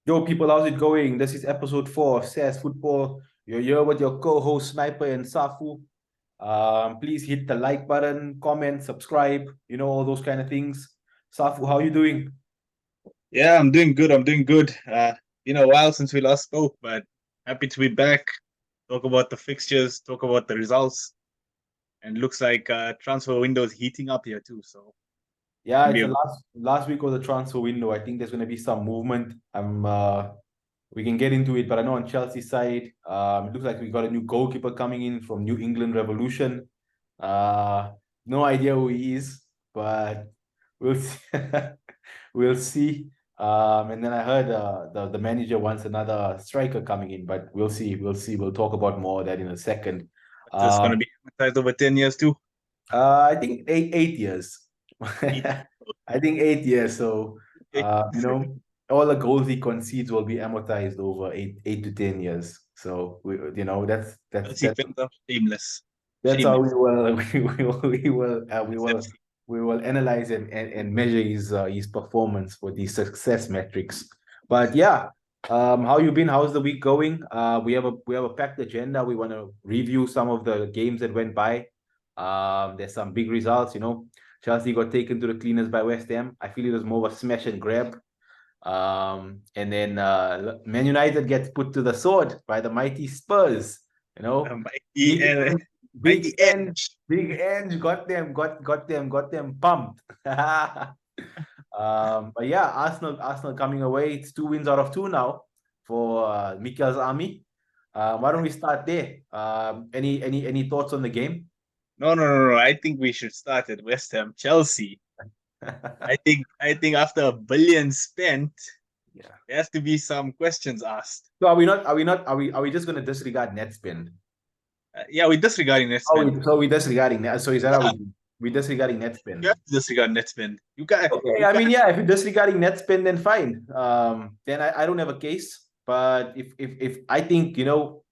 Yo, people, how's it going? This is episode 4 of SAS Football. You're here with your co-host Sniper and Safu. Please hit the like button, comment, subscribe, all those kind of things. Safu, how you doing? Yeah, I'm doing good. I'm doing good. Been a while since we last spoke, but happy to be back. Talk about the fixtures, talk about the results, and looks like transfer window is heating up here too. So Yeah, can it's be the a last week of the transfer window. I think there's gonna be some movement. We can get into it, but I know on Chelsea side, it looks like we got a new goalkeeper coming in from New England Revolution. Uh, no idea who he is, but we'll see. We'll see. And then I heard the manager wants another striker coming in, but we'll see. We'll see. We'll talk about more of that in a second. It's Uh, gonna be amortized over 10 years too. I think eight years. Eight. I think 8 years. So Okay. all the goals he concedes will be amortized over eight to 10 years. So that's that's Chelsea that's fans are shameless. that's how we Shameless. will SFC. we will analyze and measure his performance for the success metrics. But yeah, how you been? How's the week going? We have a packed agenda. We want to review some of the games that went by. There's some big results. Chelsea got taken to the cleaners by West Ham. I feel it was more of a smash and grab. And then Man United gets put to the sword by the mighty Spurs. You know, Mighty Big and End, Mighty Big End, Edge. Big End got them pumped. But yeah, Arsenal coming away. It's 2 wins out of 2 now for Mikel's army. Why don't we start there? Any thoughts on the game? No, no, no, no. I think we should start at West Ham, Chelsea. I think after a billion spent, Yeah. there has to be some questions asked. So are we just gonna disregard net spend? Yeah, we're disregarding net Oh, spend. so we disregarding net. So is that how Yeah, we disregarding net you spend? have to disregard net spend. Okay, You I can't. mean, yeah, if you're disregarding net spend, then fine. Then I don't have a case. But if I think,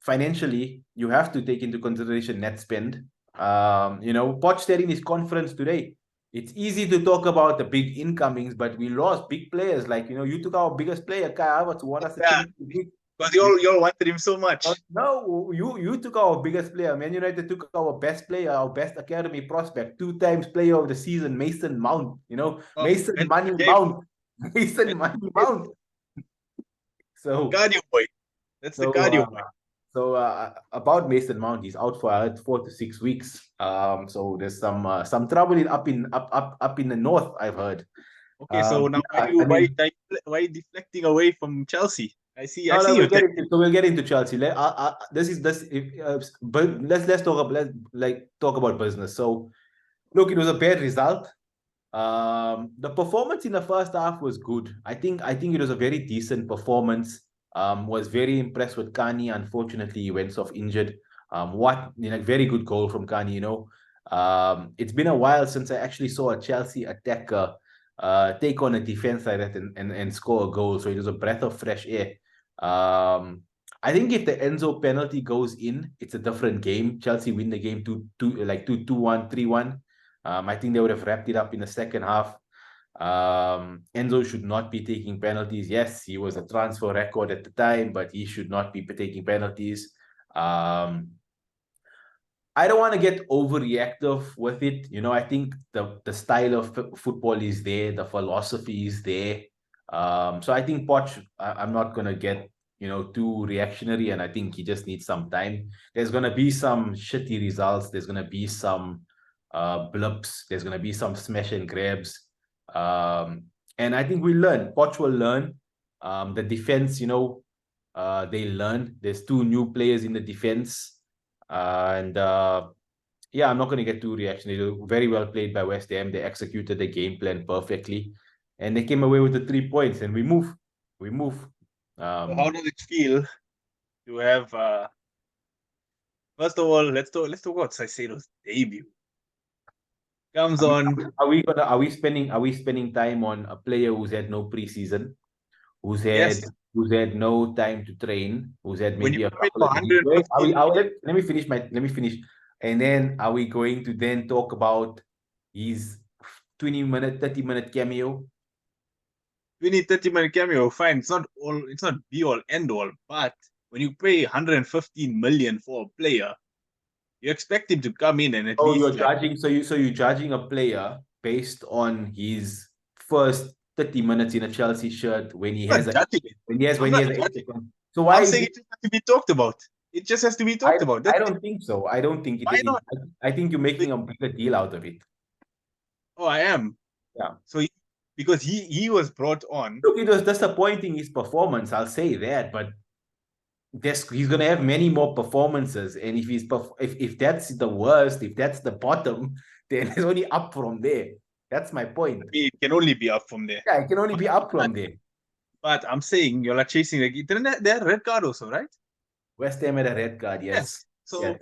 financially, you have to take into consideration net spend. Poch said in his conference today, it's easy to talk about the big incomings, but we lost big players. Like, you took our biggest player, Kai Havertz, who won us the Yeah, Champions League. because you all wanted him so much. No, you took our biggest player. Man United took our best player, our best academy prospect, 2 times player of the season, Mason Mount. Oh, Mason and Money gave, Mount, Mason and Money gave Mount. So, cardio boy. That's the so, cardio uh, boy. about Mason Mount, he's out for 4 to 6 weeks. So there's some trouble up in the north, I've heard. Okay, so now why Yeah, you I mean, why you deflecting away from Chelsea? I no, see no, your we'll get into Chelsea. This if but let's talk about business. So look, it was a bad result. The performance in the first half was good. I think it was a very decent performance. Was very impressed with Kani. Unfortunately, he went off injured. Very good goal from Kani. It's been a while since I actually saw a Chelsea attacker take on a defense like that and score a goal. So it was a breath of fresh air. I think if the Enzo penalty goes in, it's a different game. Chelsea win the game 2-1, 3-1. I think they would have wrapped it up in the second half. Enzo should not be taking penalties. Yes, he was a transfer record at the time, but he should not be taking penalties. I don't want to get overreactive with it. I think the style of football is there, the philosophy is there. So I think Poch, I'm not gonna get too reactionary, and I think he just needs some time. There's gonna be some shitty results. There's gonna be some blips. There's gonna be some smash and grabs. And I think we learn. Poch will learn. The defense, they learn. There's 2 new players in the defense. And yeah, I'm not going to get too reactionary. Very well played by West Ham. They executed the game plan perfectly, and they came away with the 3 points. And we move, we move. So how Um, does it feel to have first of all, let's talk about Caicedo's debut. Comes I mean, on. are we spending time on a player who's had no preseason, who's had Yes, who's had no time to train, who's had when you maybe a come in couple for of injuries? Wait, 115 let me finish and then are we going to then talk about his 20-minute, 30-minute cameo? 20, 30-minute cameo, fine. It's not be all end all. But when you pay 115 million for a player, you expect him to come in and at Oh, least you're like judging. So you're judging a player based on his first 30 minutes in a Chelsea shirt when he I'm has not a judging it. when he has I'm when he not has judging. 8 seconds. So why I'm is saying it? it just has to be talked about. It just has to be I talked about. I That's it. don't think so. I don't think it Why is. not? I think you're making a bigger deal out of it. Oh, I am. Yeah. So because he was brought on. Look, it was disappointing his performance. I'll say that, but he's gonna have many more performances, and if that's the worst, if that's the bottom, then it's only up from there. That's my point. It can only be up from there. Yeah, it can only be up from there. But I'm saying you're like chasing like didn't they had red card also, right? West Ham had a red card, yes. Yes. So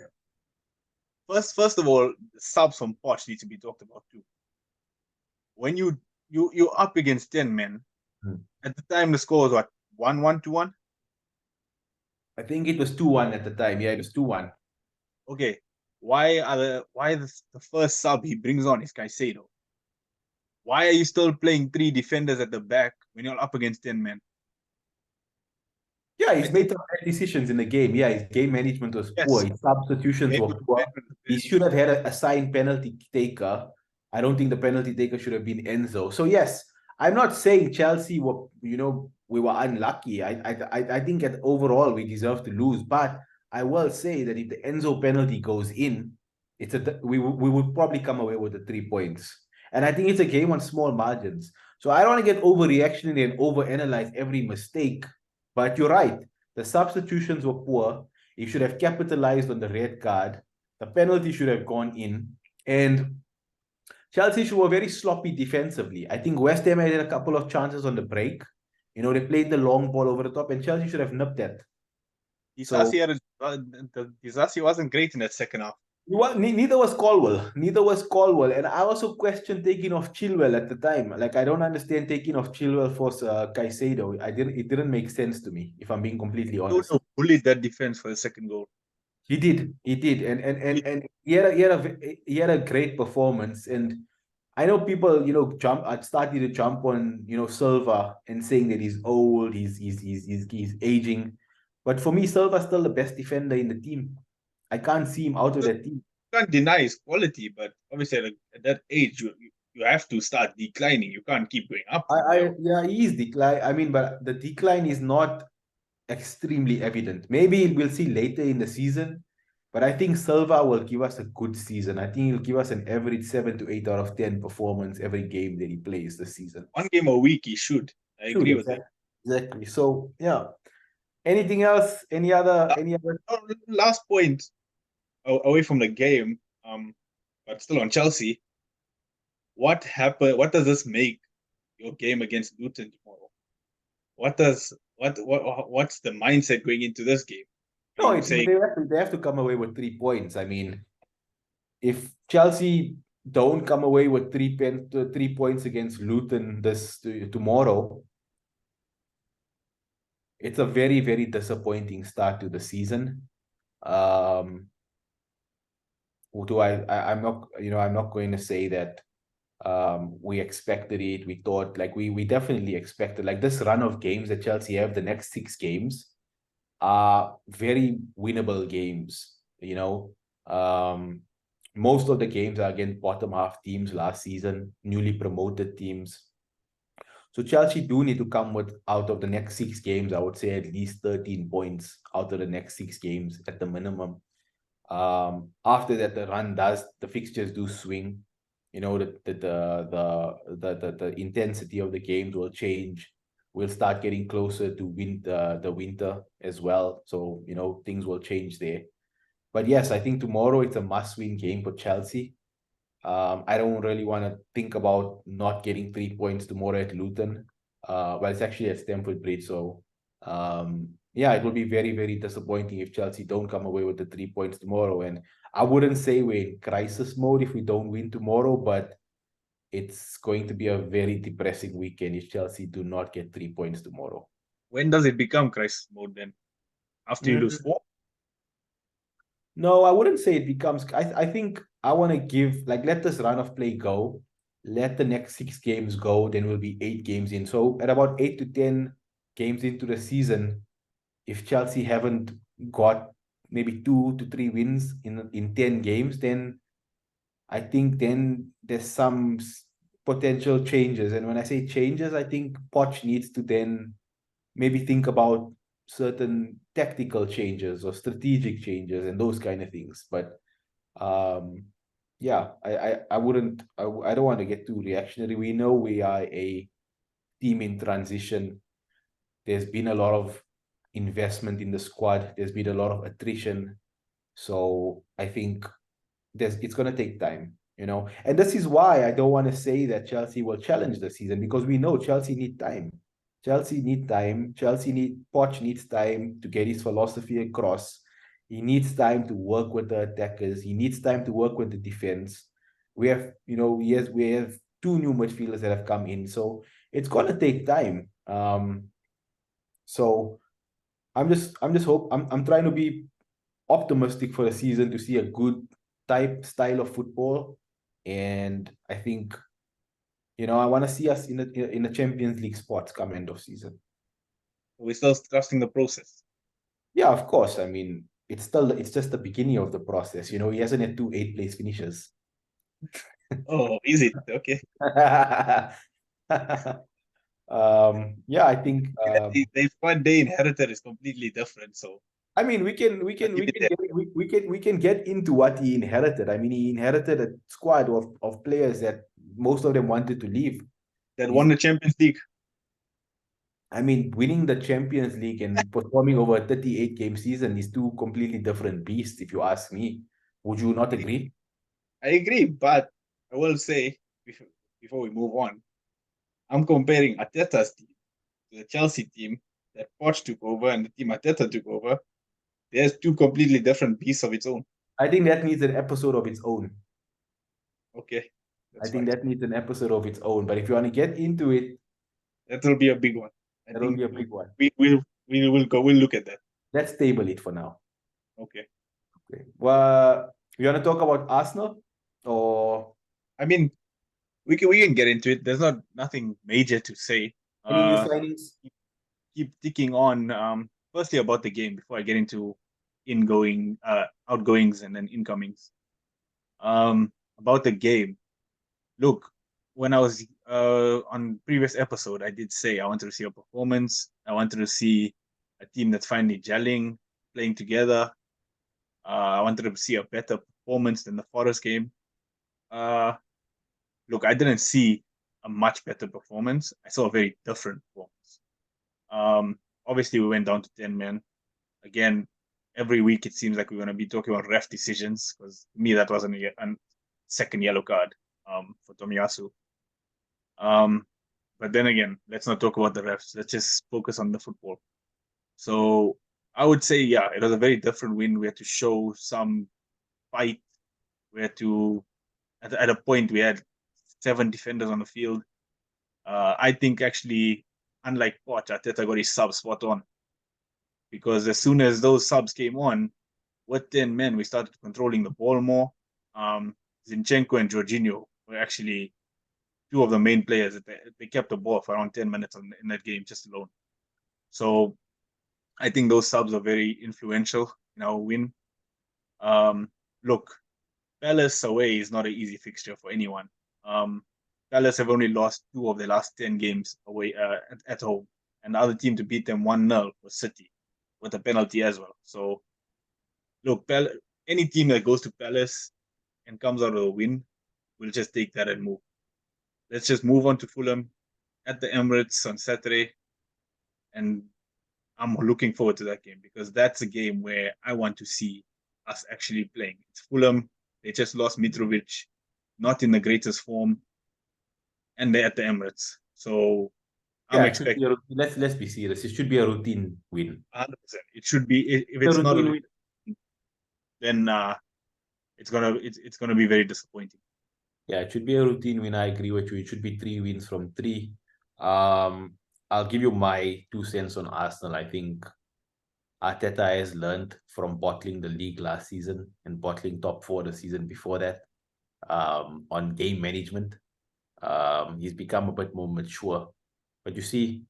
Yes. first of all, subs from Poch need to be talked about too. When you're up against 10 men, at the time the score was what 1-1, 2-1? I think it was 2-1 at the time. Yeah, it was 2-1. Okay. Why the first sub he brings on is Caicedo? Why are you still playing 3 defenders at the back when you're up against 10 men? Yeah, I he's think made some bad decisions in the game. Yeah, his game management was poor. yes, His substitutions were poor. He should have had a assigned penalty taker. I don't think the penalty taker should have been Enzo. So yes, I'm not saying Chelsea were, we were unlucky. I think that overall we deserve to lose. But I will say that if the Enzo penalty goes in, we would probably come away with the 3 points. And I think it's a game on small margins. So I don't want to get overreactionary and overanalyze every mistake. But you're right. The substitutions were poor. He should have capitalized on the red card. The penalty should have gone in. And Chelsea were very sloppy defensively. I think West Ham had a couple of chances on the break. They played the long ball over the top, and Chelsea should have nipped that. So Disasi wasn't great in that second half. neither was Caldwell. Neither was Caldwell. And I also questioned taking off Chilwell at the time. Like, I don't understand taking off Chilwell for Caicedo. It didn't make sense to me, if I'm being completely honest. Doku bullied that defense for the second goal. He did, and he had a great performance. And I know people, started to jump on, Silva and saying that he's old, he's aging. But for me, Silva's still the best defender in the team. I can't see him out of that team. You can't deny his quality, but obviously at that age, you have to start declining. You can't keep going up. Yeah, he is decline. I mean, but the decline is not extremely evident. Maybe we'll see later in the season, but I think Silva will give us a good season. I think he'll give us an average 7 to 8 out of 10 performance every game that he plays this season. 1 game a week, he should. I agree with that. Exactly. So yeah. Anything else? Any other? Last point away from the game, but still on Chelsea. What happened? What does this make your game against Luton tomorrow? What's the mindset going into this game? No, they have to come away with 3 points. I mean, if Chelsea don't come away with 3 points against Luton tomorrow, it's a very, very disappointing start to the season. I'm not going to say that we expected it. We thought, like, we definitely expected, like, this run of games that Chelsea have, the next 6 games are very winnable games. Most of the games are against bottom half teams last season, newly promoted teams. So Chelsea do need to come out of the next 6 games, I would say at least 13 points out of the next 6 games at the minimum. After that, the fixtures do swing. The intensity of the games will change. We'll start getting closer to the winter as well. So, things will change there. But yes, I think tomorrow it's a must-win game for Chelsea. I don't really want to think about not getting 3 points tomorrow at Luton. Well, it's actually at Stamford Bridge. So, yeah, it will be very, very disappointing if Chelsea don't come away with the 3 points tomorrow. And I wouldn't say we're in crisis mode if we don't win tomorrow, but it's going to be a very depressing weekend if Chelsea do not get 3 points tomorrow. When does it become crisis mode then? After you lose 4? No, I wouldn't say it becomes. I think I want to let this run of play go. let the next 6 games go, then we'll be 8 games in. So at about 8 to 10 games into the season, if Chelsea haven't got maybe 2 to 3 wins in 10 games, then I think then there's some potential changes. And when I say changes, I think Poch needs to then maybe think about certain tactical changes or strategic changes and those kind of things. But yeah, I wouldn't, I don't want to get too reactionary. We know we are a team in transition. There's been a lot of investment in the squad. There's been a lot of attrition. So I think it's going to take time, and this is why I don't want to say that Chelsea will challenge the season, because we know Chelsea need time. Poch needs time to get his philosophy across. He needs time to work with the attackers. He needs time to work with the defense. We have, yes, we have 2 new midfielders that have come in, so it's going to take time. So I'm trying to be optimistic for the season to see a good style of football, and I think I want to see us in the Champions League spots come end of season. We're still trusting the process. Yeah, of course. I mean, it's just the beginning of the process. He hasn't had 2 8th-place finishes. Oh, is it? Okay. Yeah, I think the squad they inherited is completely different. So I mean, we can get into what he inherited. I mean, he inherited a squad of players that most of them wanted to leave. that won the Champions League. I mean, winning the Champions League and performing over a 38-game season is 2 completely different beasts, if you ask me. Would you not agree? I agree, but I will say before we move on, I'm comparing Arteta's team to the Chelsea team that Poch took over and the team Arteta took over. There's 2 completely different beasts of its own. I think that needs an episode of its own. Okay. I think that needs an episode of its own. But if you want to get into it, that will be a big one. That'll be a big one. We'll look at that. Let's table it for now. Okay. Well, you want to talk about Arsenal, or I mean, we can get into it. There's nothing major to say. Any new signings? Keep ticking on. Firstly, about the game before I get into outgoings and then incomings. About the game. Look, when I was on previous episode, I did say I wanted to see a performance. I wanted to see a team that's finally gelling, playing together. I wanted to see a better performance than the Forest game. Look, I didn't see a much better performance. I saw a very different performance. Obviously, we went down to 10 men. Again, every week it seems like we're going to be talking about ref decisions, because to me that wasn't a second yellow card for Tomiyasu. But then again, let's not talk about the refs. Let's just focus on the football. So I would say, yeah, it was a very different win. We had to show some fight. We had to, at a point, we had 7 defenders on the field. I think actually, unlike Poch, Arteta got his subs spot on. Because as soon as those subs came on, with 10 men, we started controlling the ball more. Zinchenko and Jorginho were actually 2 of the main players. They kept the ball for around 10 minutes in that game just alone. So I think those subs are very influential in our win. Look, Palace away is not an easy fixture for anyone. Palace have only lost 2 of their last 10 games away at home. And the other team to beat them 1-0 was City, with a penalty as well. So, look, any team that goes to Palace and comes out of a win will just take that and move. Let's just move on to Fulham at the Emirates on Saturday. And I'm looking forward to that game, because that's a game where I want to see us actually playing. It's Fulham. They just lost Mitrovic, not in the greatest form, and they're at the Emirates. So I'm expecting. Let's be serious. It should be a routine win. 100%. It should be. If it's not a routine win, then it's gonna be very disappointing. Yeah, it should be a routine win. I agree with you. It should be 3 wins from 3. I'll give you my 2 cents on Arsenal. I think Arteta has learned from bottling the league last season and bottling top 4 the season before that, on game management. He's become a bit more mature. But you see,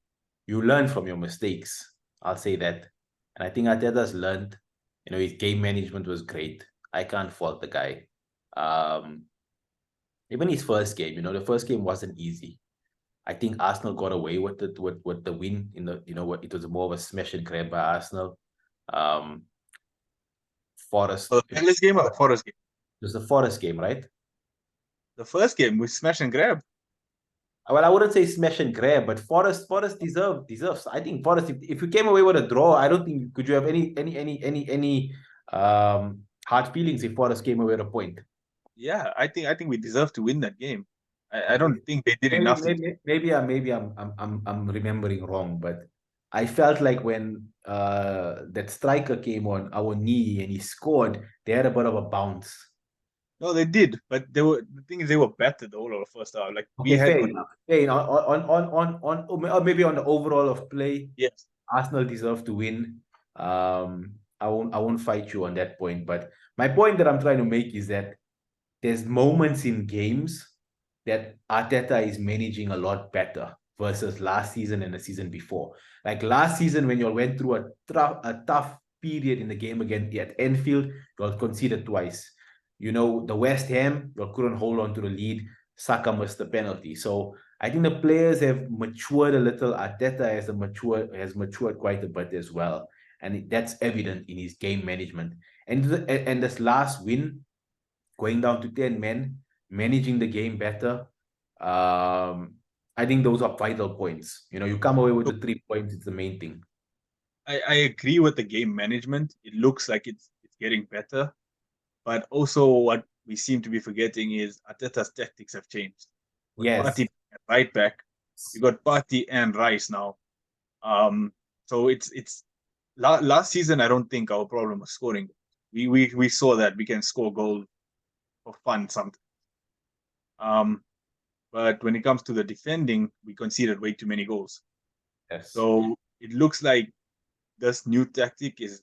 you learn from your mistakes. I'll say that. And I think Arteta's learned. His game management was great. I can't fault the guy. Um, Even his first game, the first game wasn't easy. I think Arsenal got away with it with the win in the it was more of a smash and grab by Arsenal. Um, Forest, So the it Palace game or the Forest game? was the Forest game, right? The first game we smash and grab. Well, I wouldn't say smash and grab, but Forest deserves. I think Forest, if you came away with a draw, I don't think could you have any hard feelings if Forest came away with a point. Yeah, I think we deserve to win that game. I Okay. don't think they did Maybe enough to. maybe maybe I'm remembering wrong, but I felt like when that striker came on our knee and he scored, they had a bit of a bounce. No, they did, but the thing is they were better the whole of the first half. Like we Okay, had fair enough. Fair enough. Or maybe on the overall of play, yes. Arsenal deserve to win. I won't fight you on that point, but my point that I'm trying to make is that there's moments in games that Arteta is managing a lot better versus last season and the season before. Like last season, when you all went through a tough period in the game again at Enfield, you all conceded twice. The West Ham, you all couldn't hold on to the lead. Saka missed the penalty. So I think the players have matured a little. Arteta has matured quite a bit as well. And that's evident in his game management. And this last win, going down to 10 men, managing the game better. I think those are vital points. You come away with So the 3 points, it's the main thing. I agree with the game management. It looks like it's getting better, but also what we seem to be forgetting is Arteta's tactics have changed. With Yes. Partey at right back, you got Partey and Rice now. So it's last season. I don't think our problem was scoring. We saw that we can score goals for fun sometimes. Um, but when it comes to the defending, we conceded way too many goals. Yes. So it looks like this new tactic is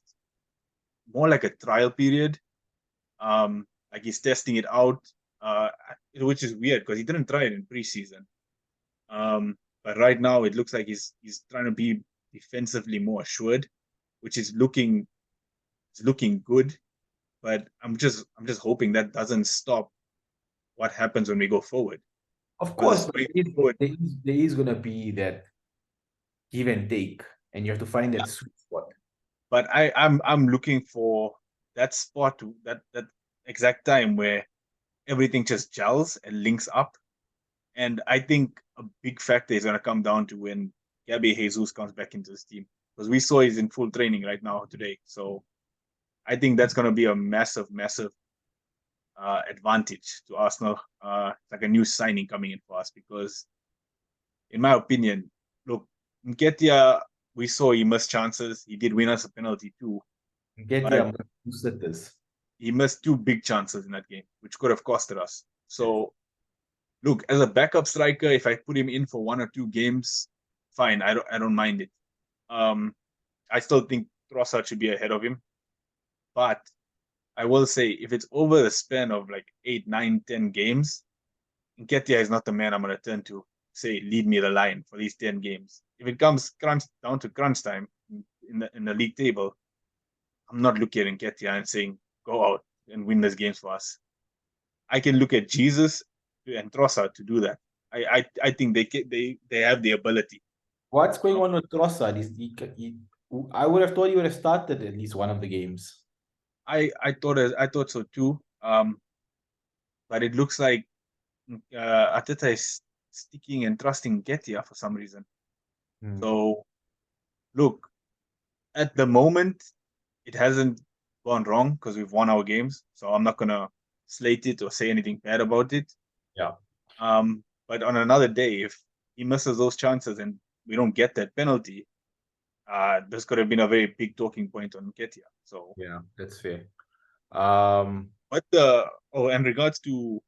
more like a trial period. Like he's testing it out, which is weird because he didn't try it in preseason. But right now it looks like he's trying to be defensively more assured, which is looking good. But I'm just hoping that doesn't stop what happens when we go forward. Of course, Because but going forward, there is going to be that give and take, and you have to find that sweet spot. but I'm looking for that spot that exact time where everything just gels and links up. And I think a big factor is going to come down to when Gabby Jesus comes back into this team, because we saw he's in full training right now today. So I think that's going to be a massive advantage to Arsenal. It's like a new signing coming in for us because, in my opinion, look, Nketiah, we saw he missed chances. He did win us a penalty too, Get but your this. he missed two big chances in that game, which could have costed us. So look, as a backup striker, if I put him in for 1 or 2 games, fine. I don't mind it. I still think Trossard should be ahead of him, but I will say if it's over the span of like 8, 9, 10 games, Nketiah is not the man I'm going to turn to. Say, lead me the line for these 10 games. If it comes down to crunch time in the league table, I'm not looking at Nketiah and saying go out and win these games for us. I can look at Jesus and Trossard to do that. I think they have the ability. What's going Um, on with Trossard? I would have thought he would have started at least one of the games. I thought so too. But it looks like Arteta is sticking and trusting Nketiah for some reason. Hmm. So look, at the moment, it hasn't gone wrong because we've won our games. So I'm not gonna slate it or say anything bad about it. Yeah. But on another day, if he misses those chances and we don't get that penalty, this could have been a very big talking point on Nketiah. So, Yeah, that's fair. Um, but in regards to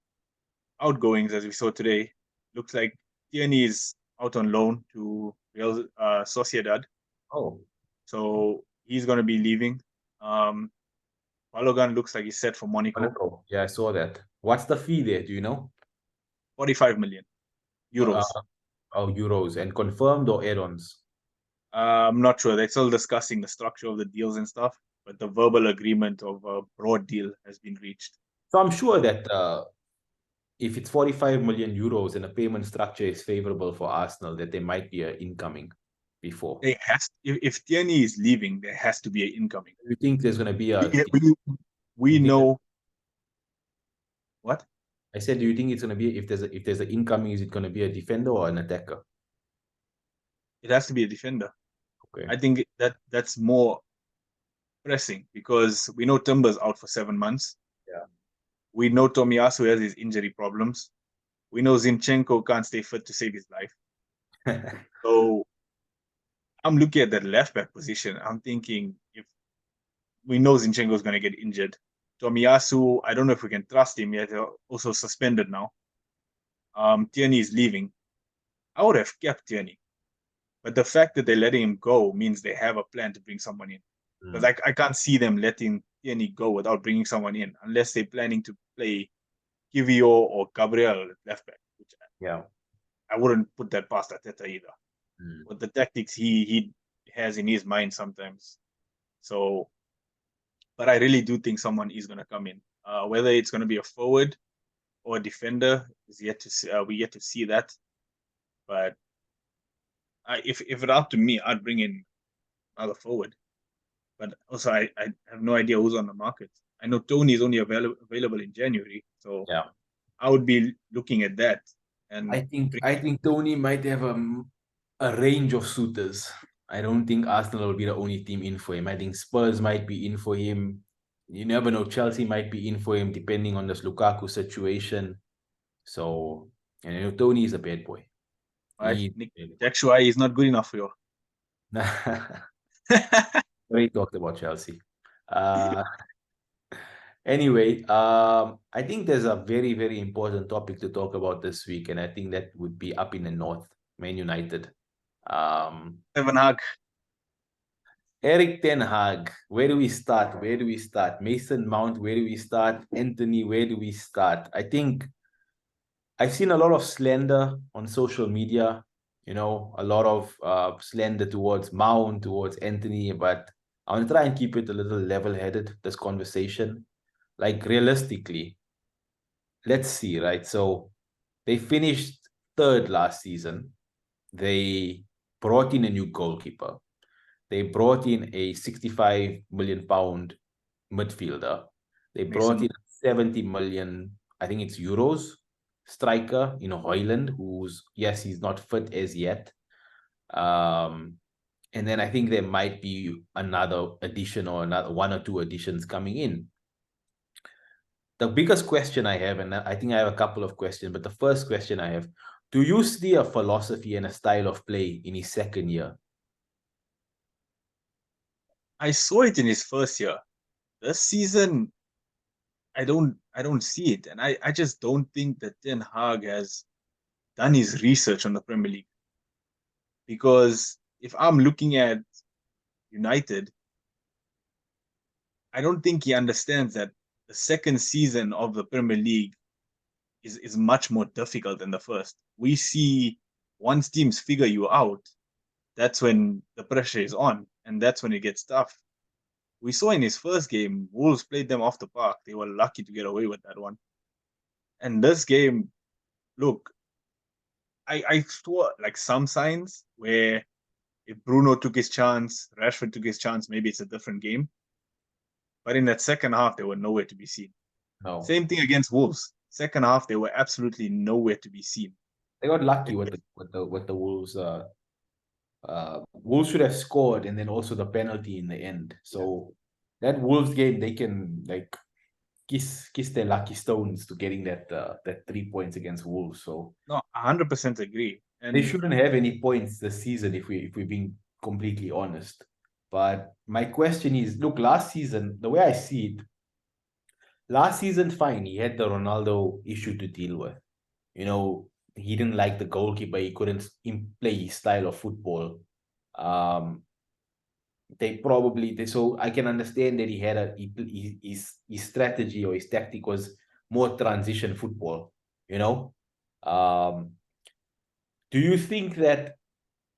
outgoings, as we saw today, looks like Tierney is out on loan to Real Sociedad, oh, so he's going to be leaving. Um, Balogun looks like he's set for Monaco, Monaco. Yeah, I saw that. What's the fee there? Do you know? 45 million. Euros. Euros, and confirmed or add-ons? I'm not sure. They're still discussing the structure of the deals and stuff, but the verbal agreement of a broad deal has been reached. So I'm sure that if it's 45 million euros and the payment structure is favorable for Arsenal, that there might be an incoming before. If Tierney is leaving, there has to be an incoming. Do you think there's going to be a? We know what? I said, do you think it's going to be if there's an incoming? Is it going to be a defender or an attacker? It has to be a defender. Okay. I think that's more pressing because we know Timber's out for 7 months. Yeah. We know Tomiyasu has his injury problems. We know Zinchenko can't stay fit to save his life. So I'm looking at that left back position. I'm thinking if we know Zinchenko is going to get injured, Tomiyasu, I don't know if we can trust him yet. Also suspended now. Tierney is leaving. I would have kept Tierney, but the fact that they're letting him go means they have a plan to bring someone in. Because I can't see them letting Tierney go without bringing someone in, unless they're planning to play Kivio or Gabriel left back. Which I wouldn't put that past Arteta either. But the tactics he has in his mind sometimes. So, but I really do think someone is going to come in. Whether it's going to be a forward or a defender is yet to see. We yet to see that. But if it's up to me, I'd bring in another forward. But also, I have no idea who's on the market. I know Tony is only available in January, so I would be looking at that. And I think Tony might have a range of suitors. I don't think Arsenal will be the only team in for him. I think Spurs might be in for him. You never know. Chelsea might be in for him depending on this Lukaku situation. So, and you know, Tony is a bad boy. Nick Jackshuai is not good enough for you. We talked about Chelsea. Anyway, I think there's a very, very important topic to talk about this week, and I think that would be up in the north, Man United. Ten Hag. Eric Ten Hag. Where do we start? Where do we start? Mason Mount, where do we start? Anthony, where do we start? I think I've seen a lot of slander on social media, you know, a lot of slander towards Mount, towards Anthony, but I want to try and keep it a little level-headed, this conversation. Like, realistically, let's see, right? So they finished third last season. They brought in a new goalkeeper. They brought in a 65 million pound midfielder. They brought in 70 million, I think it's euros, striker, you know, Hoyland, who's, yes, he's not fit as yet. And then I think there might be another addition or another one or two additions coming in. The biggest question I have, and I think I have a couple of questions, but the first question I have, do you see a philosophy and a style of play in his second year? I saw it in his first year. This season, I don't see it. And I just don't think that Ten Hag has done his research on the Premier League. Because if I'm looking at United, I don't think he understands that the second season of the Premier League is much more difficult than the first. We see once teams figure you out, that's when the pressure is on, and that's when it gets tough. We saw in his first game, Wolves played them off the park. They were lucky to get away with that one. And this game, look, I saw like some signs where if Bruno took his chance, Rashford took his chance, maybe it's a different game. But in that second half, they were nowhere to be seen. No. Same thing against Wolves. Second half, they were absolutely nowhere to be seen. They got lucky with the Wolves. Wolves should have scored, and then also the penalty in the end. So that Wolves game, they can like kiss their lucky stones to getting that 3 points against Wolves. So no, 100% agree. And they shouldn't have any points this season if we're being completely honest. But my question is, look, last season, the way I see it, last season, fine, he had the Ronaldo issue to deal with. You know, he didn't like the goalkeeper. He couldn't play his style of football. So I can understand that he had his strategy or his tactic was more transition football, you know. Do you think that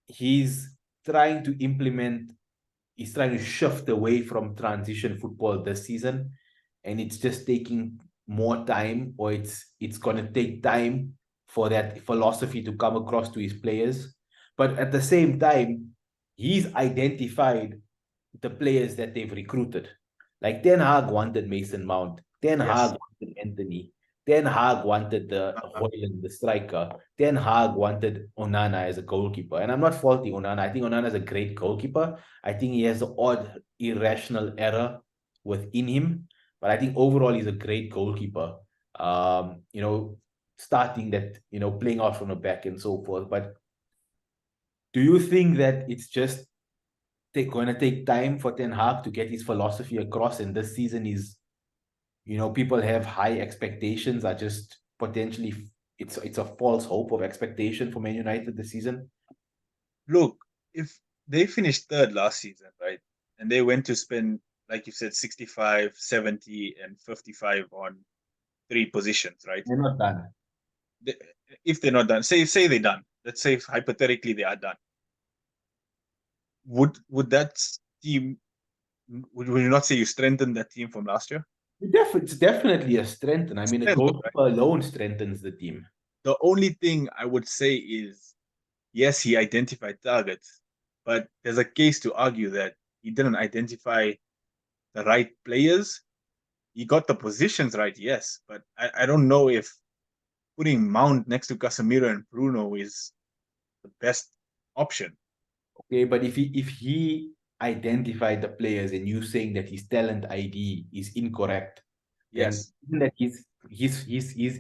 he's trying to implement, he's trying to shift away from transition football this season, and it's just taking more time, or it's going to take time for that philosophy to come across to his players? But at the same time, he's identified the players that they've recruited. Like Ten Hag wanted Mason Mount, Ten Yes. Hag wanted Anthony, Ten Hag wanted the Hoyland, the striker. Ten Hag wanted Onana as a goalkeeper. And I'm not faulting Onana. I think Onana is a great goalkeeper. I think he has the odd irrational error within him. But I think overall he's a great goalkeeper. You know, starting that, you know, playing out from the back and so forth. But do you think that it's just going to take time for Ten Hag to get his philosophy across? And this season is, you know, people have high expectations, are just potentially, it's a false hope of expectation for Man United this season. Look, if they finished third last season, right, and they went to spend, like you said, 65, 70, and 55 on 3 positions, right? They're not done. They, if they're not done, say they're done. Let's say hypothetically they are done. Would that team? Would you not say you strengthened that team from last year? It's definitely a strength. I mean, a goalkeeper alone strengthens the team. The only thing I would say is, yes, he identified targets, but there's a case to argue that he didn't identify the right players. He got the positions right, yes, but I don't know if putting Mount next to Casemiro and Bruno is the best option. Okay, but if he identified the players and you saying that his talent ID is incorrect, then Yes, isn't that his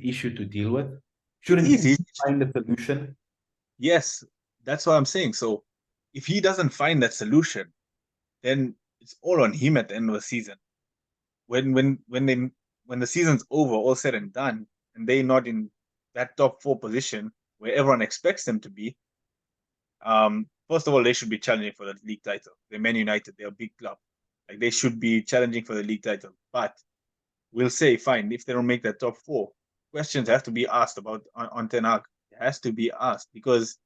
issue to deal with? it Shouldn't is he his. find the solution? Yes, that's what I'm saying. So if he doesn't find that solution, then it's all on him at the end of the season. When the season's over, all said and done, and they're not in that top 4 position where everyone expects them to be, first of all, they should be challenging for the league title. They're Man United, they're a big club. Like they should be challenging for the league title. But we'll say, fine, if they don't make that top 4, questions have to be asked about on Ten Hag. It has to be asked because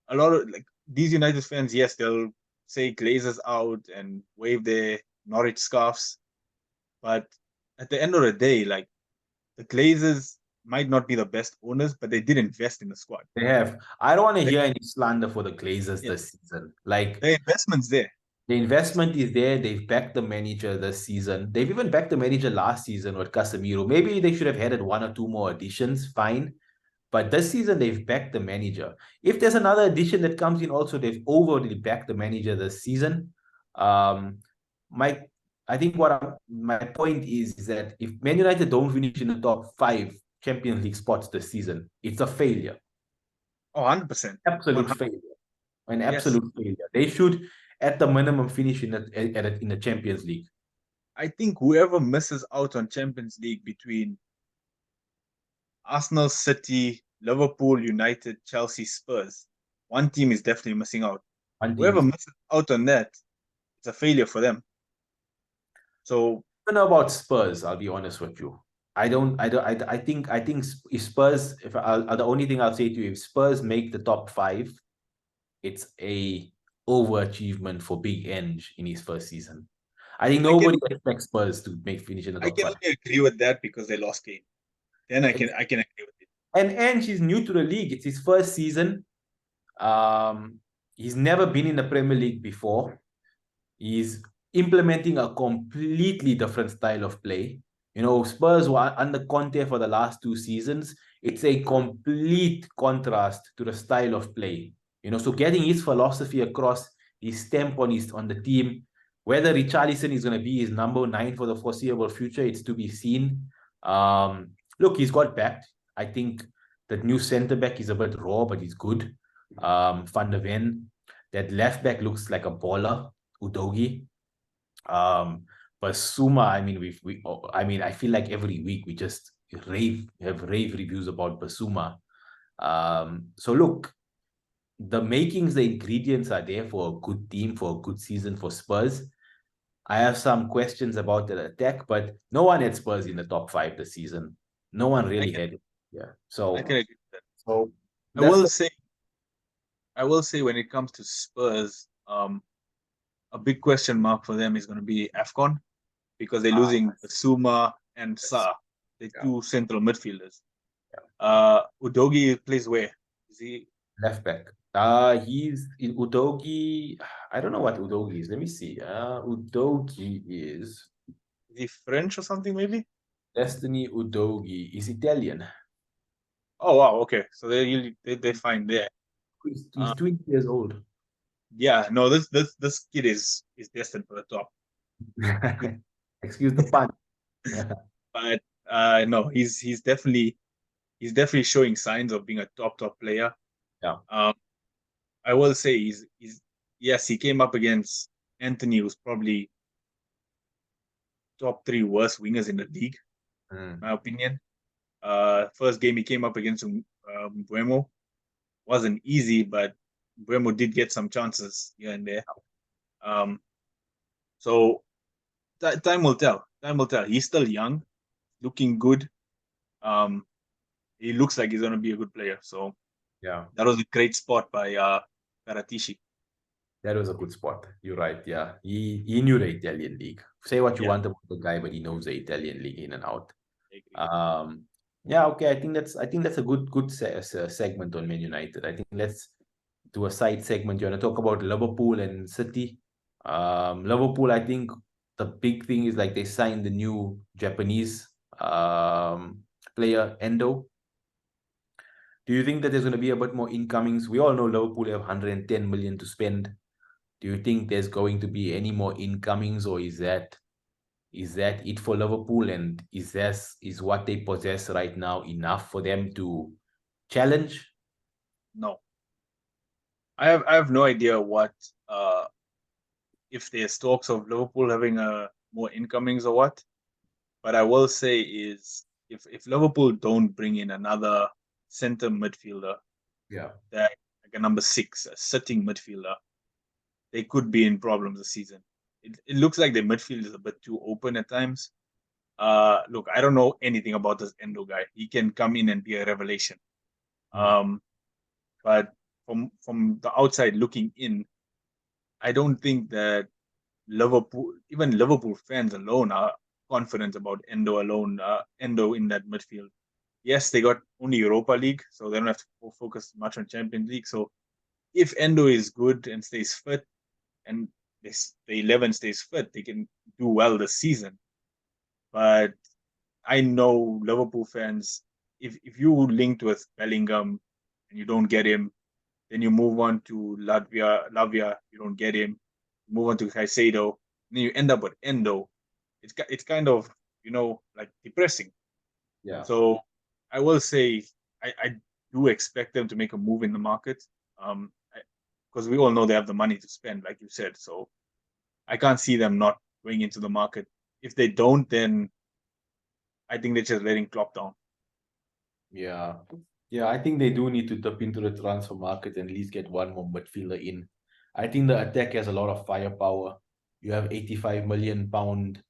a lot of like these United fans, yes, they'll say Glazers out and wave their Norwich scarves, but at the end of the day, like the Glazers might not be the best owners, but they did invest in the squad. They have. I don't want to They, hear any slander for the Glazers yeah, this season. Like the investment's there. the investment is there. They've backed the manager this season. They've even backed the manager last season with Casemiro. Maybe they should have had 1 or 2 more additions. Fine. But this season, they've backed the manager. If there's another addition that comes in, also, they've overly backed the manager this season. Um, my, I think my point is that if Man United don't finish in the top 5 Champions League spots this season, it's a failure. Oh, 100%. Absolute 100%. failure. An Yes. absolute failure. They should, at the minimum, finish in the Champions League. I think whoever misses out on Champions League between Arsenal, City, Liverpool, United, Chelsea, Spurs, one team is definitely missing out. One team Whoever is. misses out on that, it's a failure for them. So I don't know about Spurs. I'll be honest with you. I don't. I think. If Spurs. If the only thing I'll say to you, if Spurs make the top 5, it's a overachievement for Big Eng in his first season. I think I can nobody expects Spurs to finish in the I top can 5. only agree with that because they lost game. Then I can agree with it. And he's new to the league. It's his first season. Um, he's never been in the Premier League before. He's implementing a completely different style of play. You know, Spurs were under Conte for the last 2 seasons. It's a complete contrast to the style of play. You know, so getting his philosophy across, his stamp on the team, whether Richarlison is going to be his number 9 for the foreseeable future, it's to be seen. Look, he's got backed. I think the new centre back is a bit raw, but he's good. Van der Ven, that left back looks like a baller. Udogi. Basuma, I mean, I feel like every week we just have rave reviews about Basuma. So look, the makings, the ingredients are there for a good team, for a good season for Spurs. I have some questions about the attack, but no one had Spurs in the top 5 this season. No one I really can had it. Yeah. I can agree with that. So I will say when it comes to Spurs, a big question mark for them is going to be AFCON because they're losing Suma and Sa, the two central midfielders. Udogi plays where? Is he left back. He's in Udogi. I don't know what Udogi is. Let me see. Udogi is French or something maybe? Destiny Udogi. He's Italian. Oh wow, okay. So they're fine there. He's 20 years old. Yeah, no, this kid is destined for the top. Excuse the pun. But no, he's definitely showing signs of being a top player. Yeah. I will say he's yes, he came up against Anthony, who's probably top 3 worst wingers in the league, in my opinion. First game he came up against Buemo. Wasn't easy, but Buemo did get some chances here and there. So time will tell. Time will tell. He's still young, looking good. He looks like he's going to be a good player. So yeah, that was a great spot by Karatishi. that was a good spot. You're right. Yeah, he knew the Italian league. Say what you want about the guy, but he knows the Italian league in and out. Yeah, okay. I think that's a good segment on Man United. I think let's do a side segment. You want to talk about Liverpool and City? Liverpool, I think the big thing is like they signed the new Japanese player Endo. Do you think that there's going to be a bit more incomings? We all know Liverpool have 110 million to spend. Do you think there's going to be any more incomings, or is that it for Liverpool? And is what they possess right now enough for them to challenge? No, I have no idea what if there's talks of Liverpool having more incomings or what. But I will say is if Liverpool don't bring in another center midfielder, that like a number 6, a sitting midfielder, they could be in problems this season. It looks like their midfield is a bit too open at times. Look, I don't know anything about this Endo guy. He can come in and be a revelation. But from the outside looking in, I don't think that even Liverpool fans alone are confident about Endo in that midfield. Yes, they got only Europa League, so they don't have to focus much on Champions League. So if Endo is good and stays fit, and the 11 stays fit, they can do well this season. But I know Liverpool fans, if you linked with Bellingham and you don't get him, then you move on to Lavia, you don't get him. You move on to Caicedo, and then you end up with Endo. It's kind of, like depressing. Yeah. So I will say I do expect them to make a move in the market. Because we all know they have the money to spend, like you said. So I can't see them not going into the market. If they don't, then I think they're just letting Klopp down. Yeah. Yeah, I think they do need to tap into the transfer market and at least get one more midfielder in. I think the attack has a lot of firepower. You have 85 million pound,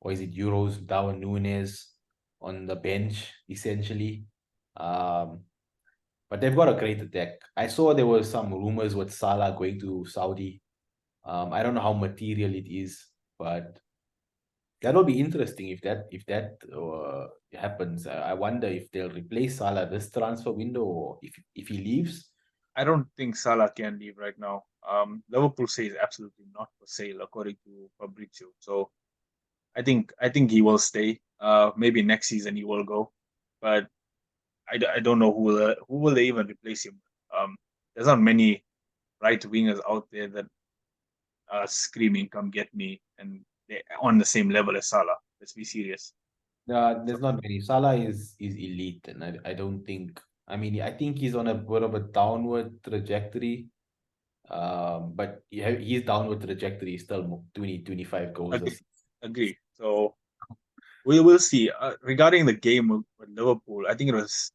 or is it euros, Darwin Núñez on the bench, essentially. But they've got a great attack. I saw there were some rumors with Salah going to Saudi. I don't know how material it is, but that'll be interesting if that happens. I wonder if they'll replace Salah this transfer window, or if he leaves. I don't think Salah can leave right now. Liverpool says absolutely not for sale, according to Fabrizio. So I think he will stay. Maybe next season he will go, but I don't know who will they even replace him. There's not many right wingers out there that are screaming, "Come get me!" and they're on the same level as Salah. Let's be serious. There's not many. Salah is elite, and I don't think. I mean, I think he's on a bit of a downward trajectory. But his downward trajectory is still 20-25 goals. Agree. So we will see. Regarding the game with Liverpool, I think it was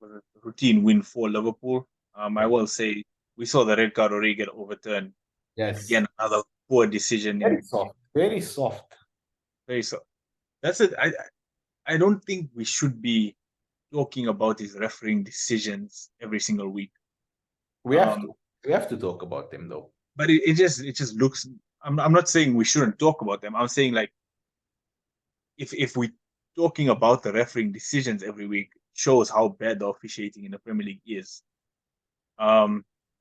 a routine win for Liverpool. I will say we saw the red card already get overturned. Yes. Again, another poor decision. Very soft. Very soft. Very soft. That's it. I don't think we should be talking about his refereeing decisions every single week. We have to. We have to talk about them though. But it just looks. I'm not saying we shouldn't talk about them. I'm saying like if we talking about the refereeing decisions every week shows how bad the officiating in the Premier League is.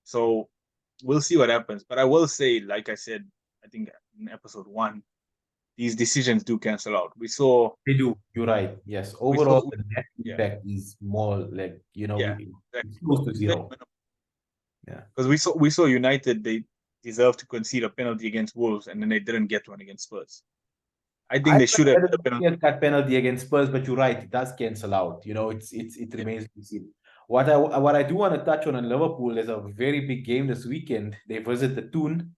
So we'll see what happens. But I will say, like I said, I think in episode 1, these decisions do cancel out. We saw They do. You're right. Yes. we saw Overall, the net yeah, impact is more like yeah, it's exactly. close to It's very zero. minimal. Yeah. Because we saw United, they deserve to concede a penalty against Wolves and then they didn't get one against Spurs. I think I they should have had had a a penalty. clear-cut penalty against Spurs, but you're right, it does cancel out. It Yeah. remains to be seen. What I do want to touch on in Liverpool, there's a very big game this weekend. They visit the Toon.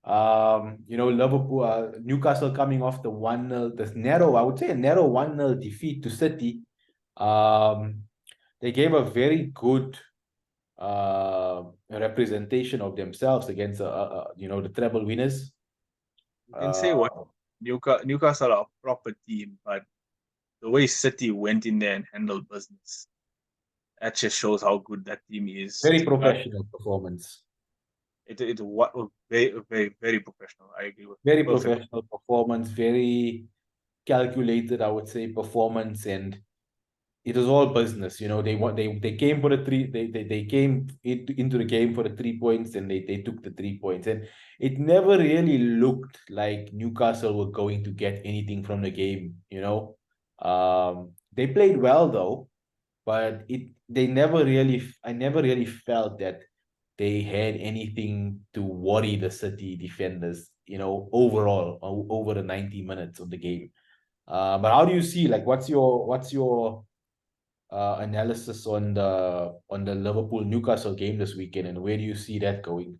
Liverpool, Newcastle coming off the 1-0, this narrow, I would say a narrow 1-0 defeat to City. They gave a very good representation of themselves against the treble winners. You can say what Newcastle are a proper team, but the way City went in there and handled business, that just shows how good that team is. Very professional performance. It was very, very, very professional. I agree with Very perfect. professional performance, very calculated, I would say, performance, and it was all business. They came for the three. They came into the game for the 3 points, and they took the 3 points. And it never really looked like Newcastle were going to get anything from the game. They played well though, but I never really felt that they had anything to worry the City defenders. Overall over the 90 minutes of the game. But how do you see, like, what's your analysis on the Liverpool Newcastle game this weekend, and where do you see that going?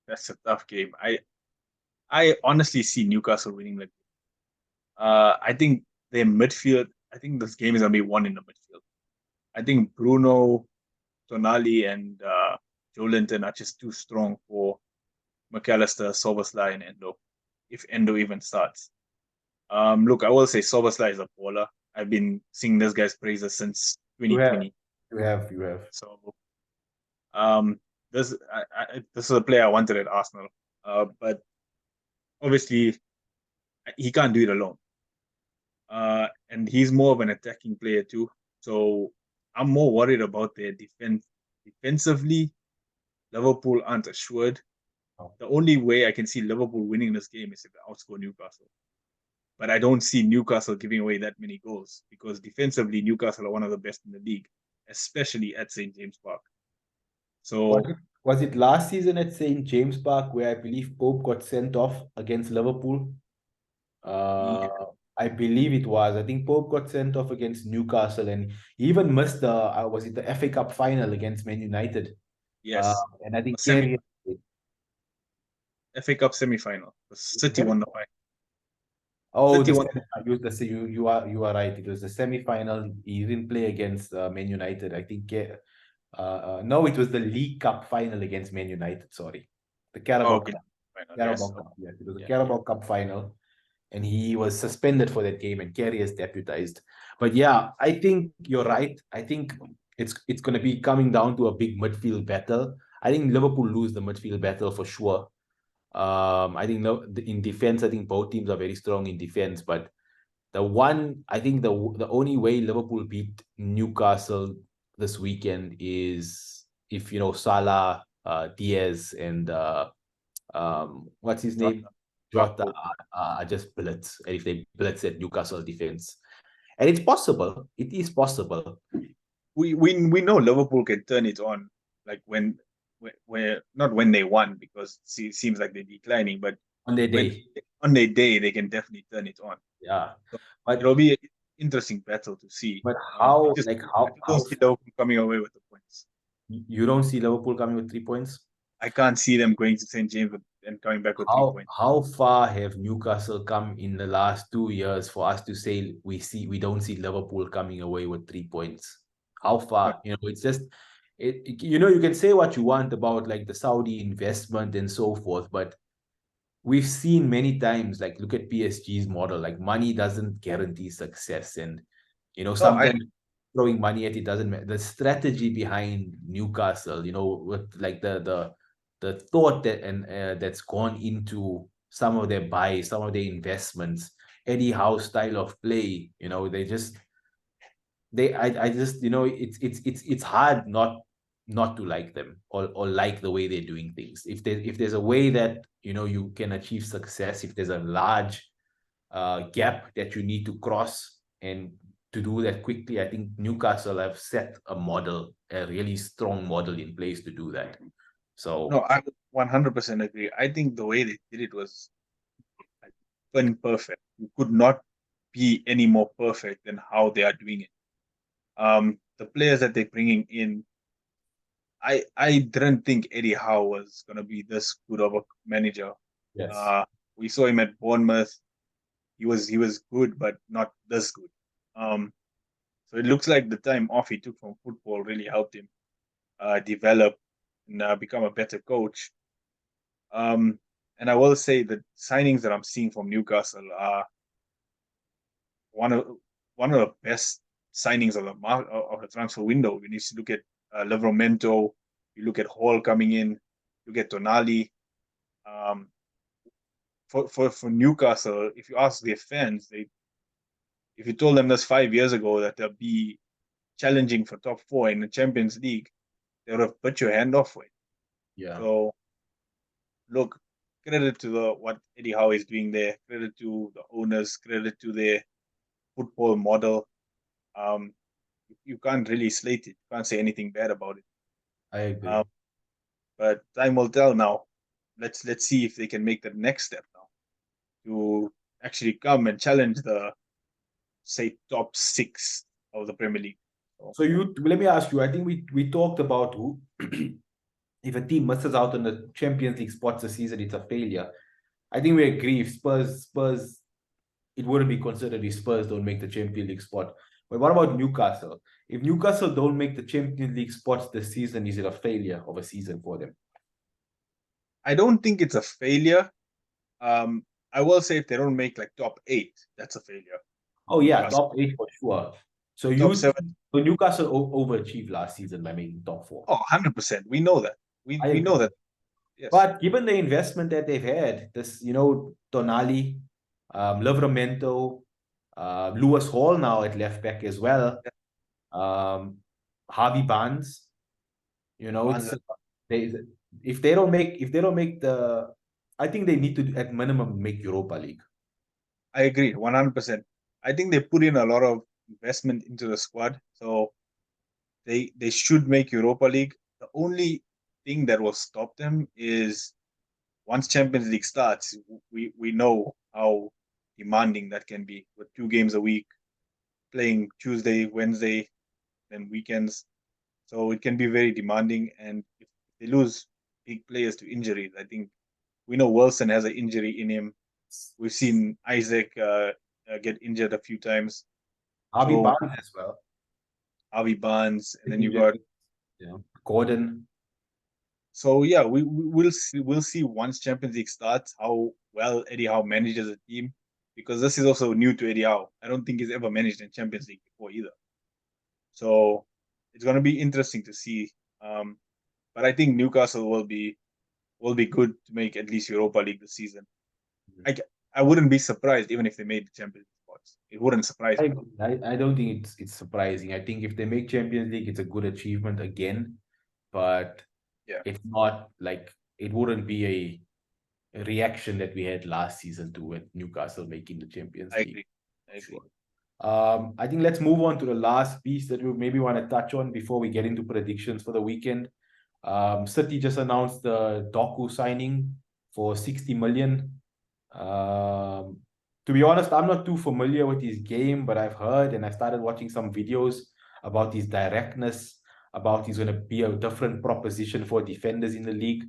That's a tough game. I honestly see Newcastle winning that. I think their midfield. I think this game is gonna be won in the midfield. I think Bruno, Tonali, and Joe Linton are just too strong for McAllister, Soboslai, and Endo. If Endo even starts. Look, I will say Soboslai is a baller. I've been seeing this guy's praises since You have, 2020. you have. So, this is a player I wanted at Arsenal. But obviously he can't do it alone. And he's more of an attacking player too. So I'm more worried about their defense. Defensively, Liverpool aren't assured. The only way I can see Liverpool winning this game is if they outscore Newcastle. But I don't see Newcastle giving away that many goals because defensively, Newcastle are one of the best in the league, especially at St. James Park. So Was it last season at St. James Park where I believe Pope got sent off against Liverpool? yeah, I believe it was. I think Pope got sent off against Newcastle, and he even missed the FA Cup final against Man United? yes, And I think semi Kerry. FA Cup semi-final. City won the final. Oh, City won. you are right. It was the semi-final. He didn't play against Man United. I think. No, it was the League Cup final against Man United. Sorry, the Carabao Okay. Cup. Final, Carabao yes. Cup. Yes, it was a Yeah, Carabao Cup final, and he was suspended for that game, and Kerry has deputized. But yeah, I think you're right. I think it's going to be coming down to a big midfield battle. I think Liverpool lose the midfield battle for sure. I think in defense, I think both teams are very strong in defense, but I think the only way Liverpool beat Newcastle this weekend is if Salah, Diaz, and what's his name, Jota are just blitz, and if they blitz at Newcastle defense, and it's possible, it is possible. we know Liverpool can turn it on, like when not when they won because it seems like they're declining, but On their when day. on their day they can definitely turn it on. Yeah, So but it'll be an interesting battle to see. how, I like, just don't see Liverpool coming away with the points. you don't see Liverpool coming with 3 points? I can't see them going to St. James and coming back with 3 points. How far have Newcastle come in the last 2 years for us to say we don't see Liverpool coming away with 3 points? How far? It's just you can say what you want about like the Saudi investment and so forth, but we've seen many times, like, look at PSG's model, like money doesn't guarantee success. And No, I Sometimes throwing money at it doesn't matter. The strategy behind Newcastle, with like the thought that and that's gone into some of their buys, some of their investments, Eddie Howe style of play, I just it's hard not to like them or like the way they're doing things. If there's a way that you can achieve success, if there's a large gap that you need to cross, and to do that quickly, I think Newcastle have set a really strong model in place to do that. no, So I 100% agree. I think the way they did it was like perfect. You could not be any more perfect than how they are doing it. The players that they're bringing in, I didn't think Eddie Howe was gonna be this good of a manager. yes, Uh, we saw him at Bournemouth. He was good, but not this good. Um, so it looks like the time off he took from football really helped him develop and become a better coach. And I will say the signings that I'm seeing from Newcastle are one of one of the best signings of the transfer window. You need to look at Livramento, you look at Hall coming in, look at Tonali. Um, for Newcastle, if you ask their fans, if you told them this 5 years ago that they'll be challenging for top four in the Champions League, they would have put your hand off for it. yeah, So look, credit to what Eddie Howe is doing there, credit to the owners, credit to their football model. Um, you can't really slate it. You can't say anything bad about it. I Um, agree. but time will tell now. Let's see if they can make the next step now to actually come and challenge the say top six of the Premier League. So So let me ask you. I think we talked about who if a team misses out on the Champions League spots this season, it's a failure. I think we agree. If Spurs, it wouldn't be considered if Spurs don't make the Champions League spot. But what about Newcastle? If Newcastle don't make the Champions League spots this season, is it a failure of a season for them? I don't think it's a failure. Um, I will say if they don't make like top eight, that's a failure Oh for yeah, Newcastle. top eight for sure. So Top you seven, so Newcastle overachieved last season by making top four. 100%. We know that. I We know agree. that. Yes. But given the investment that they've had, this, Tonali, Livramento, Lewis Hall now at left back as well, um, Harvey Barnes, Barnes, it's they if they don't make the, I think they need to at minimum make Europa League. I agree 100%. I think they put in a lot of investment into the squad, so they should make Europa League. The only thing that will stop them is once Champions League starts, we know how demanding that can be with 2 games a week, playing Tuesday, Wednesday, then weekends. So it can be very demanding. And if they lose big players to injuries, I think we know Wilson has an injury in him. We've seen Isaac get injured a few times. Harvey So Barnes as well. Harvey Barnes, and then you Injured, got Gordon. so yeah, we'll see once Champions League starts how well Eddie Howe manages a team because this is also new to Eddie Howe. I don't think he's ever managed in Champions League before either. So it's going to be interesting to see. Um, but I think Newcastle will be good to make at least Europa League this season. I I wouldn't be surprised even if they made the Champions League spots. It wouldn't surprise me. I don't think it's surprising. I think if they make Champions League, it's a good achievement again, but Yeah, it's not like it wouldn't be a reaction that we had last season to with Newcastle making the Champions I League. agree. I agree. Sure. I think let's move on to the last piece that we maybe want to touch on before we get into predictions for the weekend. City just announced the Doku signing for 60 million. Um, to be honest, I'm not too familiar with his game, but I've heard and I started watching some videos about his directness, about he's going to be a different proposition for defenders in the league.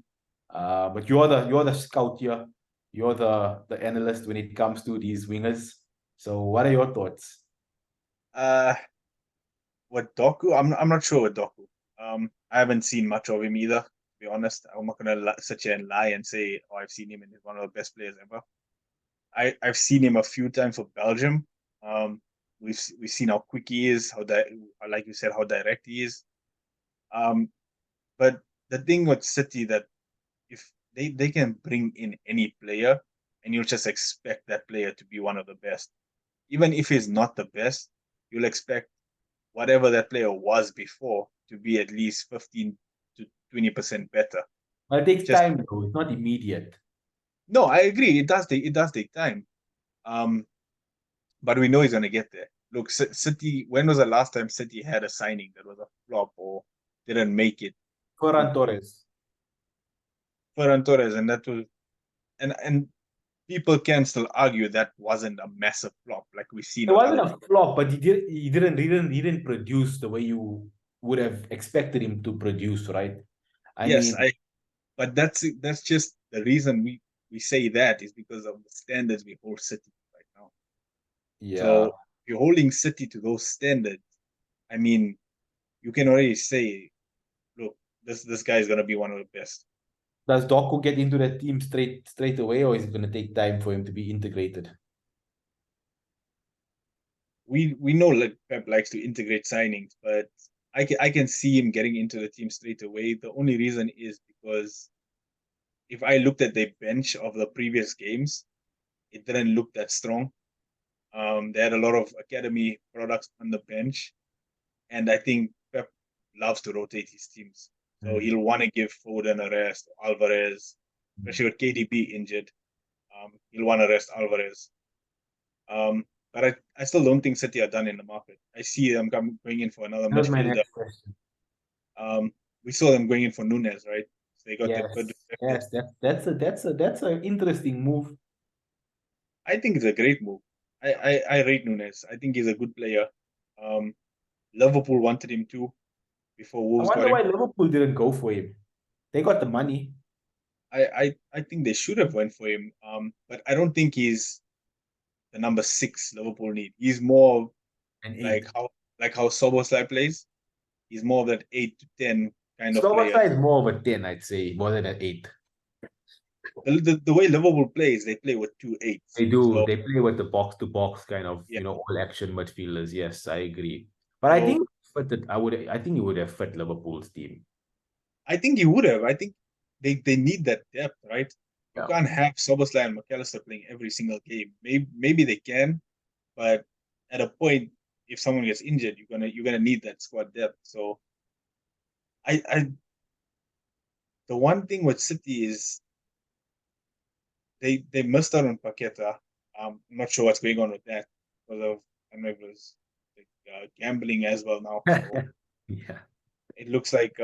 But you're the scout here. You're the analyst when it comes to these wingers. So what are your thoughts? Uh, what Doku? I'm not sure what Doku. I haven't seen much of him either. To be honest, I'm not gonna sit here and lie and say, "Oh, I've seen him and he's one of the best players ever." I've seen him a few times for Belgium. Um, we've seen how quick he is, like you said, how direct he is. But the thing with City that if they can bring in any player and you'll just expect that player to be one of the best. Even if he's not the best, you'll expect whatever that player was before to be at least 15 to 20% better. But it takes Just time though. It's not immediate. no, I agree. It does take time. But we know he's gonna get there. Look, City. When was the last time City had a signing that was a flop or didn't make it? Ferran Torres. Ferran Torres, and that was and people can still argue that wasn't a massive flop like we've seen It with wasn't other a people. flop, but he didn't produce the way you would have expected him to produce, right? I Yes, mean, I. But that's just the reason we say that is because of the standards we hold City right now. So yeah. if you're holding City to those standards, I mean, you can already say, look, this guy is gonna be one of the best. Does Doku get into the team straight away, or is it going to take time for him to be integrated? We know like Pep likes to integrate signings, but I can see him getting into the team straight away. The only reason is because if I looked at the bench of the previous games, it didn't look that strong. They had a lot of academy products on the bench, and I think Pep loves to rotate his teams. So he'll want to give Foden a rest, Alvarez, especially with KDB injured. He'll want to rest Alvarez. But I still don't think City are done in the market. I see them going in for another That was my midfielder. next question. We saw them going in for Nunes, right? So they got their Yes, good. yes, that's an interesting move. I think it's a great move. I rate Nunes. I think he's a good player. Um, Liverpool wanted him too before I Wolves got wonder him. why Liverpool didn't go for him. They got the money I think they should have went for him. But I don't think he's the number 6 Liverpool need. He's more and like eight. how Soboslai plays. He's more of that 8 to 10 kind of player. Slobosai is more of a 10, I'd say, more than an 8. The way Liverpool plays, they play with 2 8s. They do. So They play with the box to box kind of, yeah. all action midfielders. Yes, I agree. But I So think I think it would have fit Liverpool's team. I think he would have. I think they need that depth, right? You Yeah. can't have Soboslai and McAllister playing every single game. Maybe they can, but at a point, if someone gets injured, you're gonna need that squad depth. So I the one thing with City is they missed out on Paqueta. I'm not sure what's going on with that because of I don't know if it was like, gambling as well now. So Yeah. it looks like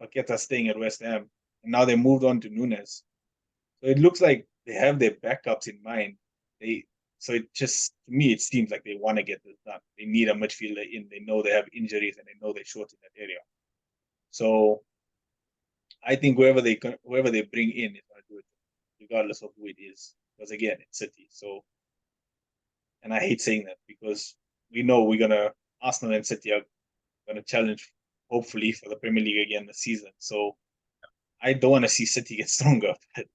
Paqueta staying at West Ham, and now they moved on to Nunes. So it looks like they have their backups in mind. They so it just to me it seems like they want to get this done. They need a midfielder in. They know they have injuries and they know they're short in that area. So I think whoever they bring in is going to do it, regardless of who it is. Because again, it's City. So, and I hate saying that because we know Arsenal and City are gonna challenge, hopefully, for the Premier League again this season. So I don't want to see City get stronger, but it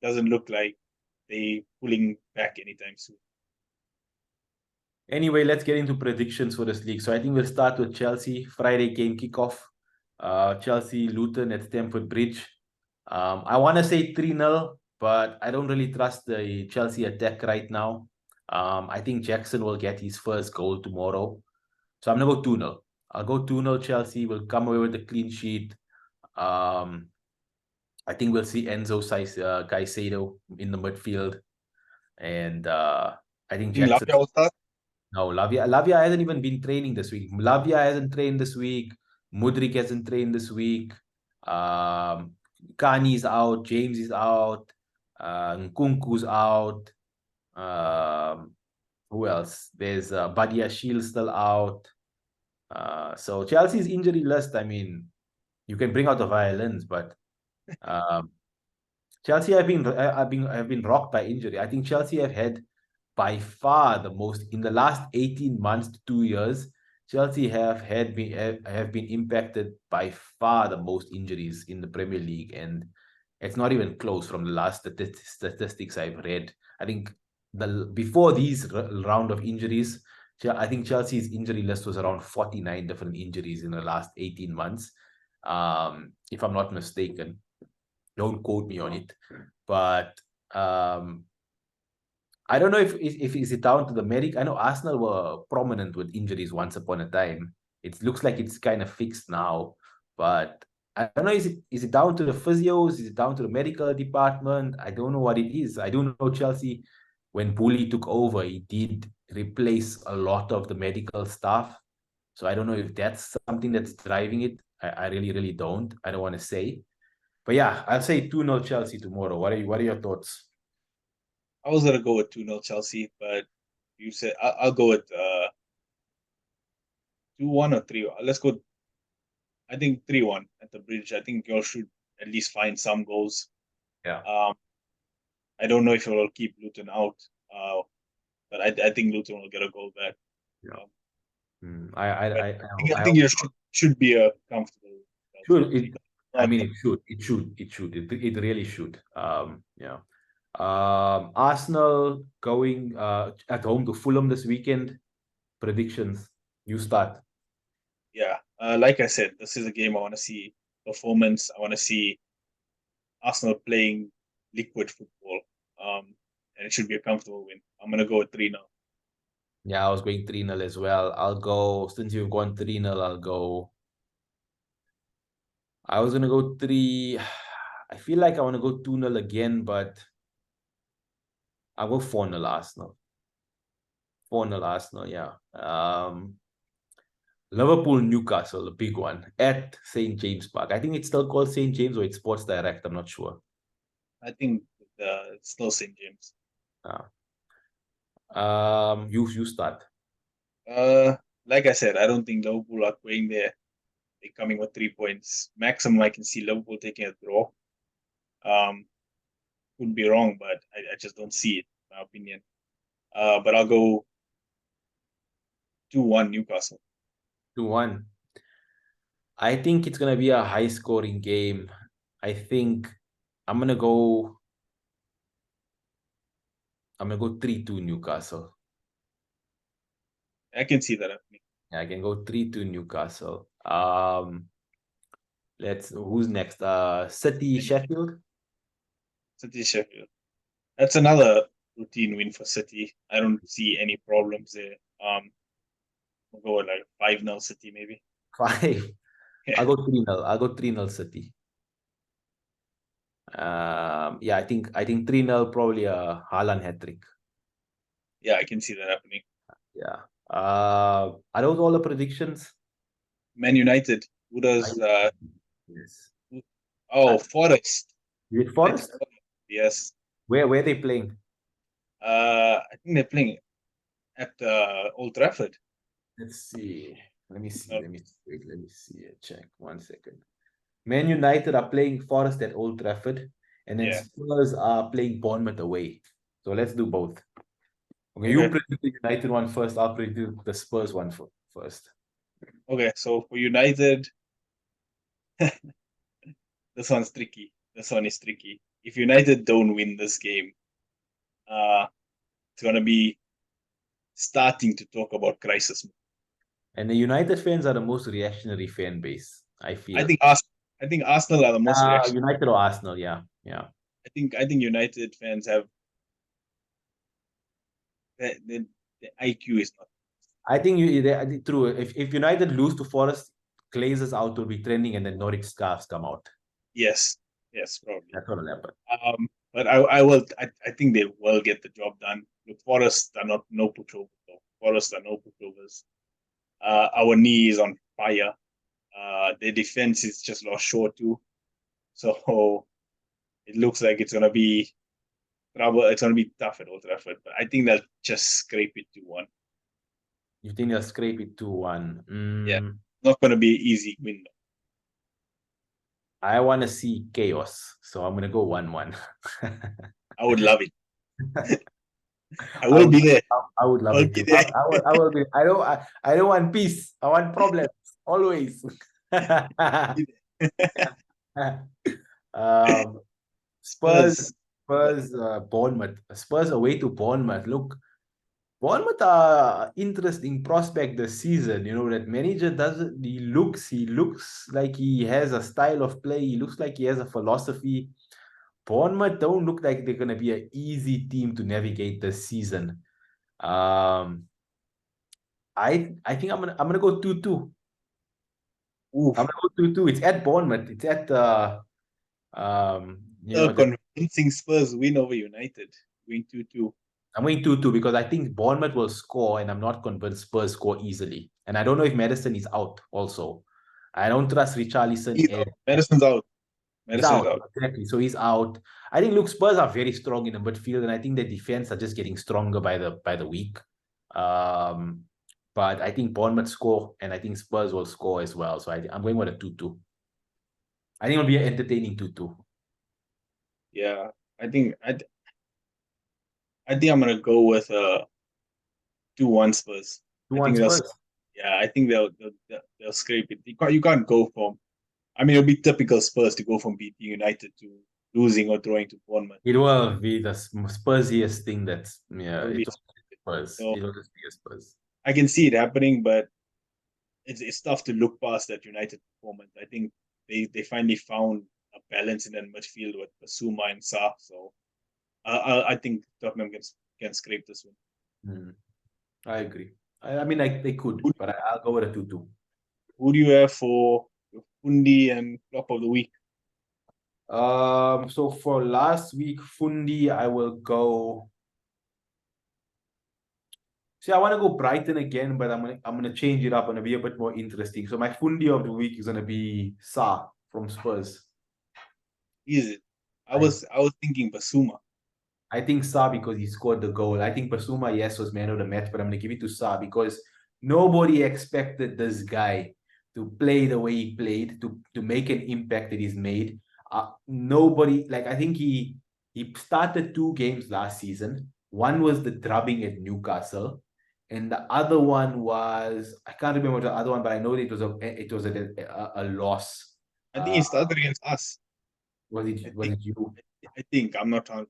doesn't look like they pulling back anytime soon. Anyway, let's get into predictions for this league. So I think we'll start with Chelsea. Friday game kickoff. Chelsea Luton at Stamford Bridge. I want to say 3-0, but I don't really trust the Chelsea attack right now. I think Jackson will get his first goal tomorrow. So I'm going to go 2-0. I'll go 2-0. Chelsea will come away with a clean sheet. I think we'll see Enzo Caicedo in the midfield. And I think In Jackson. Lavia will start. No, Lavia hasn't even been training this week. Lavia hasn't trained this week. Mudrik hasn't trained this week. Kani's out. James is out. Nkunku's out. Who else? There's Badia Shield still out. So Chelsea's injury list, I mean, you can bring out the violins, but um, Chelsea have been rocked by injury. I think Chelsea have had by far the most in the last 18 months to 2 years. Chelsea have been impacted by far the most injuries in the Premier League, and it's not even close from the last statistics I've read. I think before these round of injuries, I think Chelsea's injury list was around 49 different injuries in the last 18 months. If I'm not mistaken. Don't quote me on it. But I don't know if is it down to the medic. I know Arsenal were prominent with injuries once upon a time. It looks like it's kind of fixed now, but I don't know. Is it down to the physios? Is it down to the medical department? I don't know what it is. I do know Chelsea, when Bully took over, he did replace a lot of the medical staff. So I don't know if that's something that's driving it. I really, really don't. I don't want to say. But yeah, I'll say 2-0 Chelsea tomorrow. What are your thoughts? I was gonna go with 2-0 Chelsea, but you said I'll go with 2-1 or 3. Let's go. I think 3-1 at the bridge. I think you all should at least find some goals. Yeah. I don't know if it will keep Luton out, but I think Luton will get a goal back. Yeah. I think you should be a comfortable. Sure, I mean, it really should. Yeah. Arsenal going at home to Fulham this weekend. Predictions. You start. Yeah, like I said, this is a game I want to see performance. I want to see Arsenal playing liquid football, and it should be a comfortable win. I'm gonna go with 3-0. Yeah, I was going 3-0 as well. I'll go, since you've gone 3-0, I'll go. I was gonna go 3. I feel like I want to go 2-0 again, but I'll go 4-0 Arsenal. 4-0 Arsenal, yeah. Liverpool, Newcastle, a big one at St. James Park. I think it's still called St. James, or it's Sports Direct. I'm not sure. I think it's still St. James. You start. Like I said, I don't think Liverpool are going there. They're coming with 3 points. Maximum, I can see Liverpool taking a draw. Could be wrong, but I just don't see it, in my opinion. But I'll go 2-1 Newcastle. 2-1. I think it's gonna be a high scoring game. I think I'm gonna go 3-2 Newcastle. I can see that happening. Yeah, I can go 3-2 Newcastle. Who's next? City, Sheffield. City Sheffield. That's another routine win for City. I don't see any problems there. We'll go with like 5-0 City maybe. 5. Yeah. I'll go 3-0. I'll go 3-0 City. Yeah, I think 3-0, probably a Haaland hat-trick. Yeah, I can see that happening. Yeah. Are those all the predictions? Man United. Who does Yes. Forest. Is it Forest? Yes. Where are they playing? I think they're playing at Old Trafford. Let's see. Let me see. Check 1 second. Man United are playing Forest at Old Trafford, and then Spurs are playing Bournemouth away. So let's do both. Okay, you predict the United one first. I'll predict the Spurs one first. Okay, so for United, this one's tricky. This one is tricky. If United don't win this game, it's gonna be starting to talk about crisis. And the United fans are the most reactionary fan base, I feel. I think Arsenal are the most reactionary. United or Arsenal, yeah. I think United fans have the IQ is not. I think true. If United lose to Forest, Glazers out will be trending, and then Norwich scarves come out. Yes, probably. That's what will happen. But I think they will get the job done. The Forest are no pushovers. Forest are no pushovers. Our knee is on fire. Their defense is just lost short too. So it looks like it's gonna be trouble. It's gonna be tough at Old Trafford. But I think they'll just scrape it 2-1. You think they'll scrape it 2-1? Yeah, not gonna be an easy win. I want to see chaos, so I'm gonna go 1-1. I would love it. I will be there. I would love it. I will be. I don't want peace. I want problems always. Spurs, Bournemouth. Spurs away to Bournemouth. Look, Bournemouth are interesting prospect this season. You know, that manager doesn't, he looks like he has a style of play. He looks like he has a philosophy. Bournemouth don't look like they're gonna be an easy team to navigate this season. Um, I think I'm gonna go 2-2. Oof. I'm gonna go 2-2. It's at Bournemouth. It's at you A know, convincing Spurs win over United, win 2-2. I'm going 2-2 because I think Bournemouth will score, and I'm not convinced Spurs score easily. And I don't know if Madison is out also. I don't trust Richarlison. He's out. Madison's out. He's Madison's out, out. exactly. So he's out. I think, look, Spurs are very strong in the midfield, and I think the defense are just getting stronger by the week. But I think Bournemouth score, and I think Spurs will score as well. So I'm going with a 2-2. I think it'll be an entertaining 2-2. Yeah, I think I think I'm gonna go with 2-1 Spurs. I 2-1 think Spurs. I think they'll scrape it. You can't go from. I mean, it'll be typical Spurs to go from beating United to losing or drawing to Bournemouth. It will be the Spursiest thing that's, yeah, It'll be it will be Spurs. so It'll just be a Spurs. I can see it happening, but it's tough to look past that United performance. I think they finally found a balance in that midfield with Basuma and Sa. So I think Tottenham can scrape this one. I agree. I mean, like they could, but I'll go with a 2-2. Who do you have for your Fundi and flop of the week? So for last week, Fundi, I will go. See, I want to go Brighton again, but I'm gonna change it up and be a bit more interesting. So my Fundi of the week is gonna be Sa from Spurs. Is it? I I was thinking Basuma. I think Sa because he scored the goal. I think Basuma, yes, was man of the match, but I'm gonna give it to Sa because nobody expected this guy to play the way he played, to make an impact that he's made. Nobody, like, I think he started 2 games last season. One was the drubbing at Newcastle, and the other one was, I can't remember the other one, but I know it was a loss. I think he started against us. Was I it you? think I'm not on,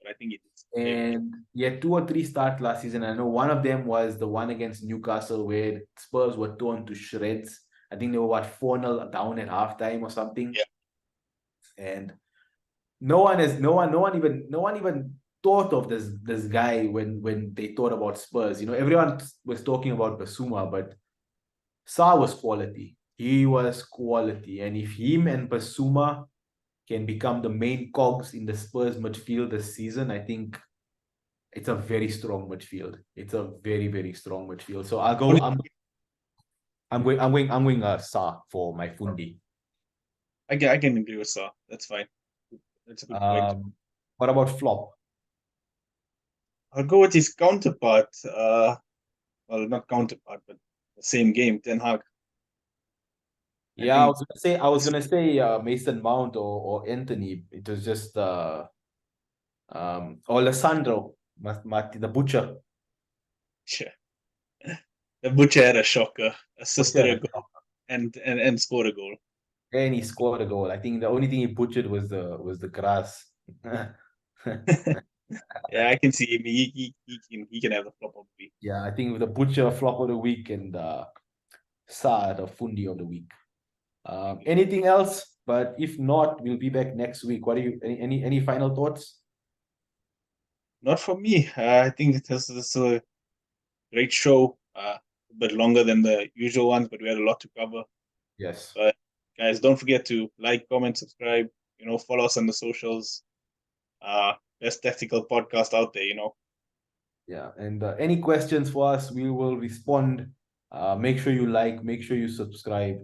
but I think it is. And he had 2 or 3 starts last season. I know one of them was the one against Newcastle where Spurs were torn to shreds. I think they were 4-0 down at halftime or something. Yeah. And no one even thought of this guy when they thought about Spurs. You know, everyone was talking about Basuma, but Sa was quality. He was quality. And if him and Basuma can become the main cogs in the Spurs midfield this season, I think it's a very strong midfield. It's a very, very strong midfield. So I'll go. I'm going Sa for my Fundi. I can agree with Sa. That's fine. That's a good point. What about flop? I'll go with his counterpart. Well, not counterpart, but the same game, Ten Hag. Yeah, I was gonna say Mason Mount or Anthony. It was just or Alessandro the butcher. Yeah. The Butcher had a shocker, assisted a goal, and scored a goal. And he scored a goal. I think the only thing he butchered was the grass. Yeah, I can see him. He can have the flop of the week. Yeah, I think the butcher flop of the week and Sa the Fundi of the week. Anything else? But if not, we'll be back next week. What do you any final thoughts? Not for me. I think this is a great show. A bit longer than the usual ones, but we had a lot to cover. Yes. But guys, don't forget to like, comment, subscribe. Follow us on the socials. Best tactical podcast out there. Yeah. And any questions for us, we will respond. Make sure you like, make sure you subscribe,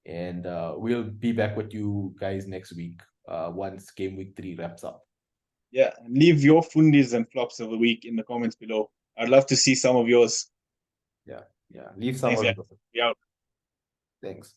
and we'll be back with you guys next week once game week 3 wraps up. Yeah, and leave your fundis and flops of the week in the comments below. I'd love to see some of yours. Yeah. Leave some Thanks, of guys. yours. Be out. Thanks.